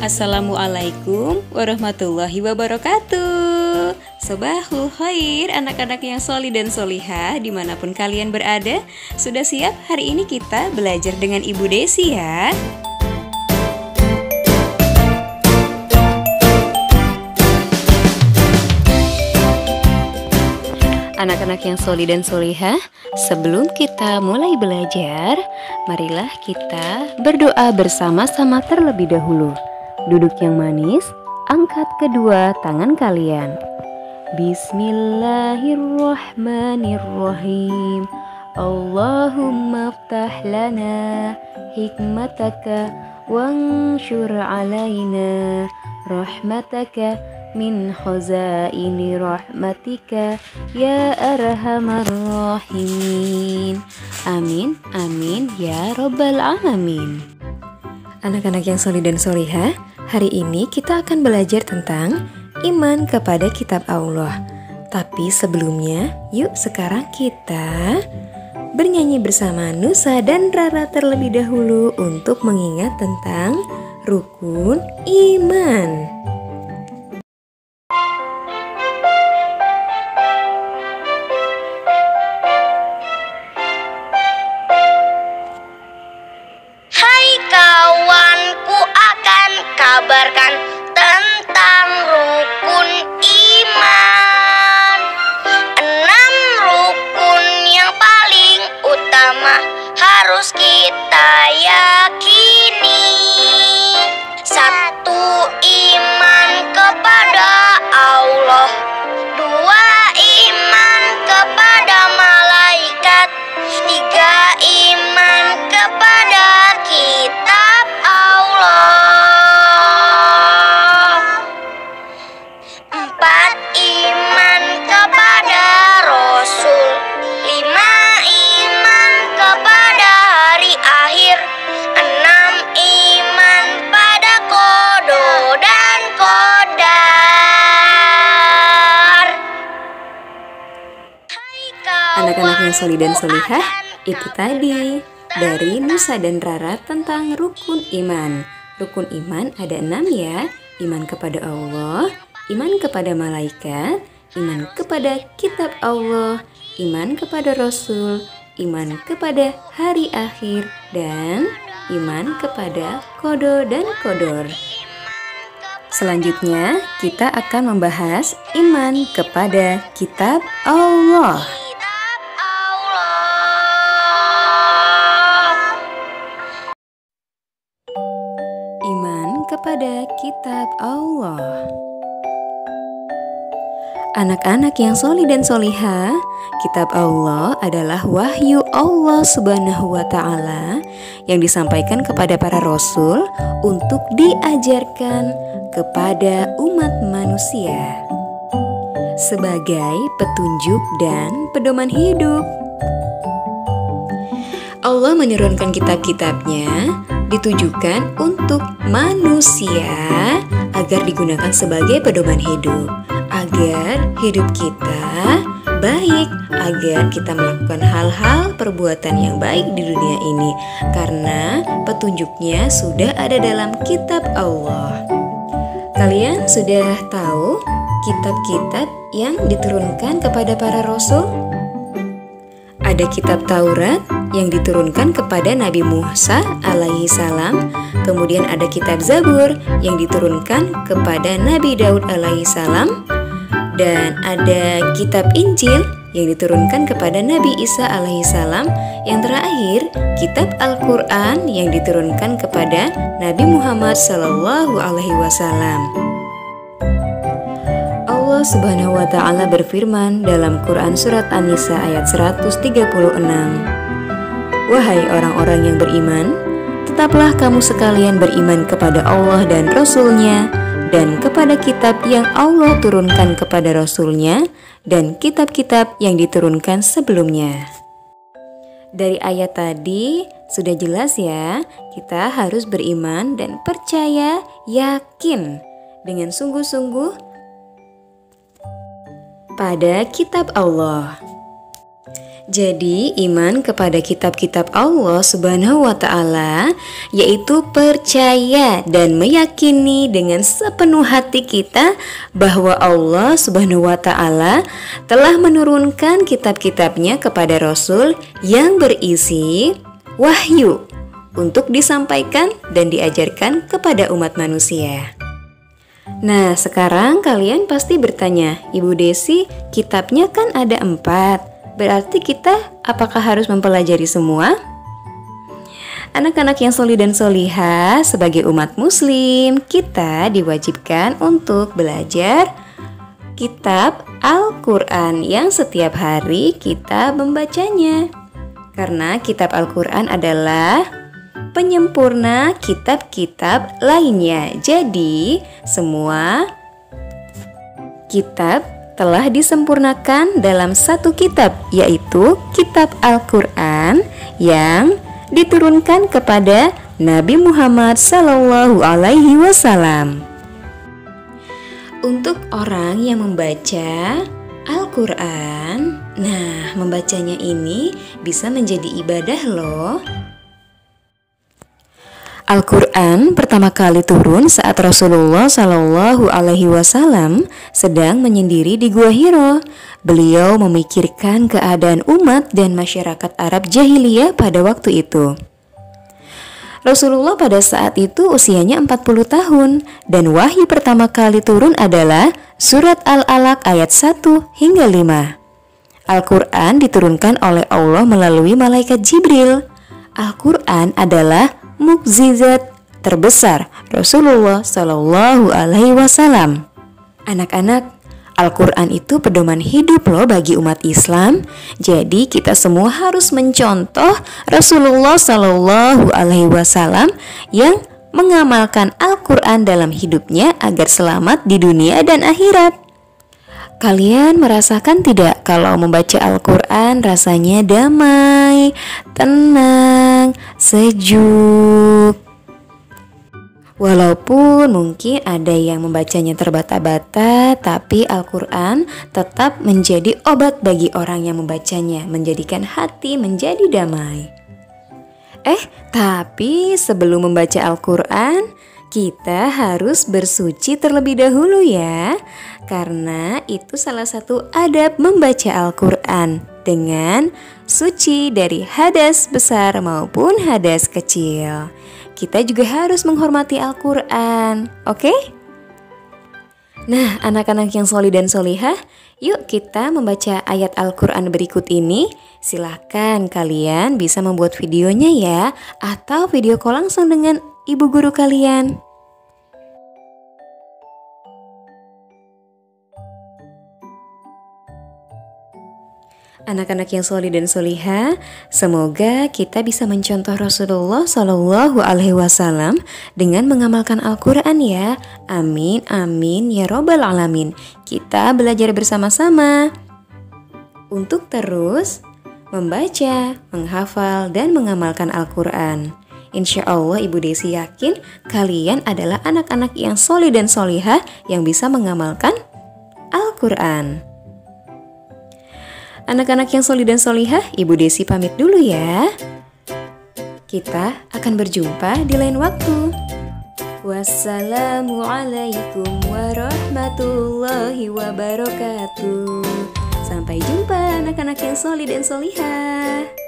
Assalamualaikum warahmatullahi wabarakatuh. Sobahul khair, anak-anak yang soli dan solihah dimanapun kalian berada. Sudah siap? Hari ini kita belajar dengan Ibu Desi ya. Anak-anak yang soli dan solihah, sebelum kita mulai belajar, marilah kita berdoa bersama-sama terlebih dahulu. Duduk yang manis, angkat kedua tangan kalian. Bismillahirrahmanirrahim. Allahumma aftah lana hikmataka wanshur alaina rahmataka min khazaini rahmatika ya arhamar rahimin. Amin, amin ya rabbal alamin. Anak-anak yang solih dan solihah, hari ini kita akan belajar tentang iman kepada kitab Allah. Tapi sebelumnya, yuk sekarang kita bernyanyi bersama Nusa dan Rara terlebih dahulu untuk mengingat tentang rukun iman. Kabarkan tentang rukun iman. 6 rukun yang paling utama harus kita yakini. 1. Iman kepada Allah. 2. Iman kepada malaikat. 3. Iman kepada kitab Allah. 4. Iman kepada Rasul. 5. Iman kepada hari akhir. 6. Iman pada qada dan qadar. Anak-anak yang solih dan solihah, itu tadi dari Nusa dan Rara tentang rukun iman. Rukun iman ada 6 ya. Iman kepada Allah, iman kepada malaikat, iman kepada kitab Allah, iman kepada Rasul, iman kepada hari akhir, dan iman kepada qada dan qadar. Selanjutnya kita akan membahas iman kepada kitab Allah. Iman kepada kitab Allah. Anak-anak yang solih dan solihah, kitab Allah adalah wahyu Allah Subhanahu wa Ta'ala yang disampaikan kepada para rasul untuk diajarkan kepada umat manusia sebagai petunjuk dan pedoman hidup. Allah menurunkan kitab-kitabnya ditujukan untuk manusia agar digunakan sebagai pedoman hidup, agar hidup kita baik, agar kita melakukan hal-hal perbuatan yang baik di dunia ini, karena petunjuknya sudah ada dalam kitab Allah. Kalian sudah tahu kitab-kitab yang diturunkan kepada para rasul? Ada kitab Taurat yang diturunkan kepada Nabi Musa alaihi salam. Kemudian ada kitab Zabur yang diturunkan kepada Nabi Daud alaihi salam. Dan ada kitab Injil yang diturunkan kepada Nabi Isa alaihi salam. Yang terakhir, kitab Al-Quran yang diturunkan kepada Nabi Muhammad sallallahu alaihi wasallam. Allah Subhanahu wa Ta'ala berfirman dalam Quran Surat An-Nisa ayat 136. Wahai orang-orang yang beriman, tetaplah kamu sekalian beriman kepada Allah dan Rasul-Nya, dan kepada kitab yang Allah turunkan kepada Rasul-Nya, dan kitab-kitab yang diturunkan sebelumnya. Dari ayat tadi sudah jelas ya, kita harus beriman dan percaya, yakin dengan sungguh-sungguh pada kitab Allah. Jadi iman kepada kitab-kitab Allah Subhanahu wa Ta'ala yaitu percaya dan meyakini dengan sepenuh hati kita bahwa Allah Subhanahu wa Ta'ala telah menurunkan kitab-kitabnya kepada Rasul yang berisi wahyu untuk disampaikan dan diajarkan kepada umat manusia. Nah, sekarang kalian pasti bertanya, Ibu Desi, kitabnya kan ada 4. Berarti kita apakah harus mempelajari semua? Anak-anak yang solih dan solihah, sebagai umat muslim, kita diwajibkan untuk belajar kitab Al-Quran yang setiap hari kita membacanya. Karena kitab Al-Quran adalah penyempurna kitab-kitab lainnya. Jadi, semua kitab telah disempurnakan dalam satu kitab, yaitu kitab Al-Quran yang diturunkan kepada Nabi Muhammad SAW. Untuk orang yang membaca Al-Quran, nah membacanya ini bisa menjadi ibadah loh. Al-Quran pertama kali turun saat Rasulullah SAW sedang menyendiri di Gua Hiro. Beliau memikirkan keadaan umat dan masyarakat Arab jahiliyah pada waktu itu. Rasulullah pada saat itu usianya 40 tahun dan wahyu pertama kali turun adalah surat Al-Alaq ayat 1 hingga 5. Al-Quran diturunkan oleh Allah melalui malaikat Jibril. Al-Quran adalah mukjizat terbesar Rasulullah Shallallahu Alaihi Wasallam. Anak-anak, Al-Quran itu pedoman hidup loh bagi umat Islam. Jadi kita semua harus mencontoh Rasulullah Shallallahu Alaihi Wasallam yang mengamalkan Al-Quran dalam hidupnya agar selamat di dunia dan akhirat. Kalian merasakan tidak kalau membaca Al-Quran rasanya damai, tenang, sejuk? Walaupun mungkin ada yang membacanya terbata-bata, tapi Al-Quran tetap menjadi obat bagi orang yang membacanya, menjadikan hati menjadi damai. Tapi sebelum membaca Al-Quran, kita harus bersuci terlebih dahulu ya. Karena itu salah satu adab membaca Al-Quran, dengan suci dari hadas besar maupun hadas kecil. Kita juga harus menghormati Al-Quran, oke? Nah, anak-anak yang solih dan solihah, yuk kita membaca ayat Al-Quran berikut ini. Silahkan kalian bisa membuat videonya ya, atau video call langsung dengan ibu guru kalian. Anak-anak yang solih dan solihah, semoga kita bisa mencontoh Rasulullah Shallallahu Alaihi Wasallam dengan mengamalkan Al-Quran ya. Amin, amin ya robbal alamin. Kita belajar bersama-sama untuk terus membaca, menghafal, dan mengamalkan Al-Quran. Insya Allah Ibu Desi yakin kalian adalah anak-anak yang solih dan solihah yang bisa mengamalkan Al-Quran. Anak-anak yang solih dan solihah, Ibu Desi pamit dulu ya. Kita akan berjumpa di lain waktu. Wassalamualaikum warahmatullahi wabarakatuh. Sampai jumpa anak-anak yang solih dan solihah.